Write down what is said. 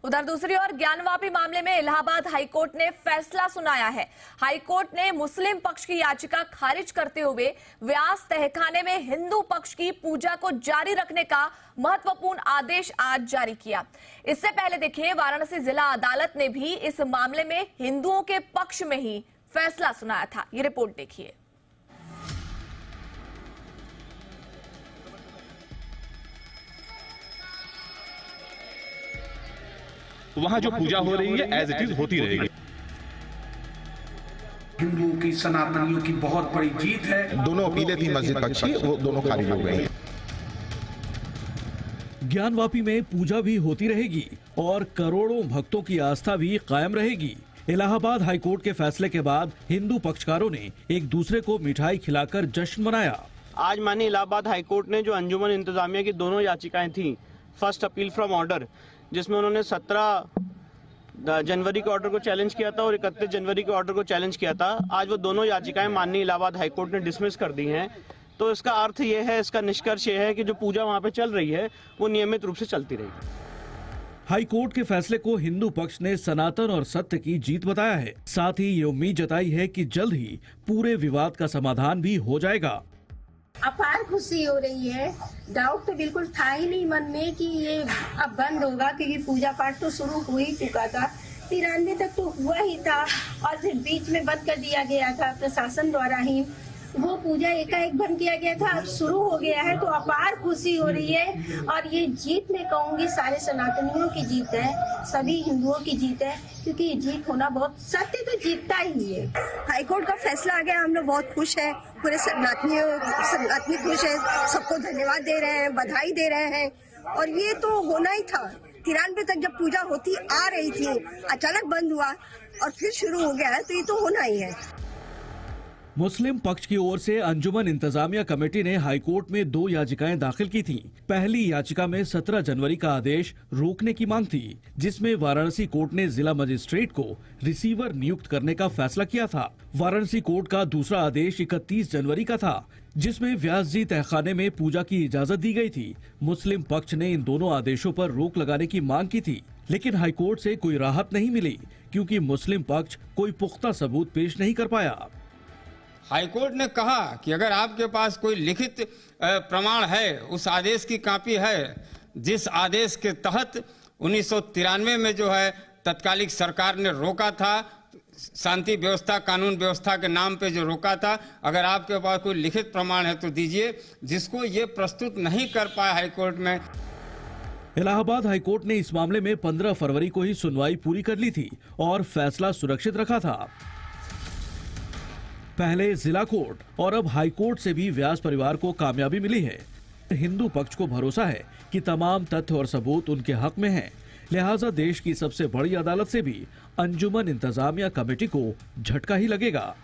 उधर दूसरी ओर ज्ञानवापी मामले में इलाहाबाद हाईकोर्ट ने फैसला सुनाया है। हाईकोर्ट ने मुस्लिम पक्ष की याचिका खारिज करते हुए व्यास तहखाने में हिंदू पक्ष की पूजा को जारी रखने का महत्वपूर्ण आदेश आज जारी किया। इससे पहले देखिए, वाराणसी जिला अदालत ने भी इस मामले में हिंदुओं के पक्ष में ही फैसला सुनाया था। ये रिपोर्ट देखिए। वहां जो पूजा हो रही है एज इट इज होती रहेगी। हिंदुओं की, सनातनियों की बहुत बड़ी जीत है। दोनों अपीलें थी मस्जिद पक्ष की, वो दोनों खारिज हो गई। ज्ञानवापी में पूजा भी होती रहेगी और करोड़ों भक्तों की आस्था भी कायम रहेगी। इलाहाबाद हाईकोर्ट के फैसले के बाद हिंदू पक्षकारों ने एक दूसरे को मिठाई खिलाकर जश्न मनाया। आज माननीय इलाहाबाद हाईकोर्ट ने जो अंजुमन इंतजामिया की दोनों याचिकाएं थी, फर्स्ट अपील फ्रॉम ऑर्डर, जिसमें उन्होंने 17 जनवरी के ऑर्डर को चैलेंज किया था और 31 जनवरी के ऑर्डर को चैलेंज किया था, आज वो दोनों याचिकाएं माननीय इलाहाबाद हाईकोर्ट ने डिसमिस कर दी हैं। तो इसका अर्थ ये है, इसका निष्कर्ष ये है कि जो पूजा वहां पे चल रही है वो नियमित रूप से चलती रहेगी। हाईकोर्ट के फैसले को हिंदू पक्ष ने सनातन और सत्य की जीत बताया है। साथ ही ये उम्मीद जताई है कि जल्द ही पूरे विवाद का समाधान भी हो जाएगा। अपार खुशी हो रही है। डाउट तो बिल्कुल था ही नहीं मन में कि ये अब बंद होगा, क्योंकि पूजा पाठ तो शुरू हो ही चुका था। 93 तक तो हुआ ही था और फिर बीच में बंद कर दिया गया था प्रशासन द्वारा ही। वो पूजा एकाएक बंद किया गया था, अब शुरू हो गया है, तो अपार खुशी हो रही है। और ये जीत मैं कहूँगी सारे सनातनियों की जीत है, सभी हिंदुओं की जीत है, क्योंकि ये जीत होना बहुत, सत्य तो जीतता ही है। हाईकोर्ट का फैसला आ गया, हम लोग बहुत खुश हैं, पूरे सनातनी खुश है, सबको धन्यवाद दे रहे हैं, बधाई दे रहे हैं। और ये तो होना ही था। 93 तक जब पूजा होती आ रही थी, अचानक बंद हुआ और फिर शुरू हो गया है, तो ये तो होना ही है। मुस्लिम पक्ष की ओर से अंजुमन इंतजामिया कमेटी ने हाईकोर्ट में 2 याचिकाएं दाखिल की थीं। पहली याचिका में 17 जनवरी का आदेश रोकने की मांग थी, जिसमें वाराणसी कोर्ट ने जिला मजिस्ट्रेट को रिसीवर नियुक्त करने का फैसला किया था। वाराणसी कोर्ट का दूसरा आदेश 31 जनवरी का था, जिसमें व्यास जी तहखाने में पूजा की इजाजत दी गई थी। मुस्लिम पक्ष ने इन दोनों आदेशों पर रोक लगाने की मांग की थी, लेकिन हाईकोर्ट से कोई राहत नहीं मिली, क्योंकि मुस्लिम पक्ष कोई पुख्ता सबूत पेश नहीं कर पाया। हाईकोर्ट ने कहा कि अगर आपके पास कोई लिखित प्रमाण है, उस आदेश की कॉपी है, जिस आदेश के तहत 1993 में जो है तत्कालिक सरकार ने रोका था, शांति व्यवस्था, कानून व्यवस्था के नाम पे जो रोका था, अगर आपके पास कोई लिखित प्रमाण है तो दीजिए। जिसको ये प्रस्तुत नहीं कर पाया हाईकोर्ट में। इलाहाबाद हाईकोर्ट ने इस मामले में 15 फरवरी को ही सुनवाई पूरी कर ली थी और फैसला सुरक्षित रखा था। पहले जिला कोर्ट और अब हाईकोर्ट से भी व्यास परिवार को कामयाबी मिली है। हिंदू पक्ष को भरोसा है कि तमाम तथ्य और सबूत उनके हक में हैं, लिहाजा देश की सबसे बड़ी अदालत से भी अंजुमन इंतजामिया कमेटी को झटका ही लगेगा।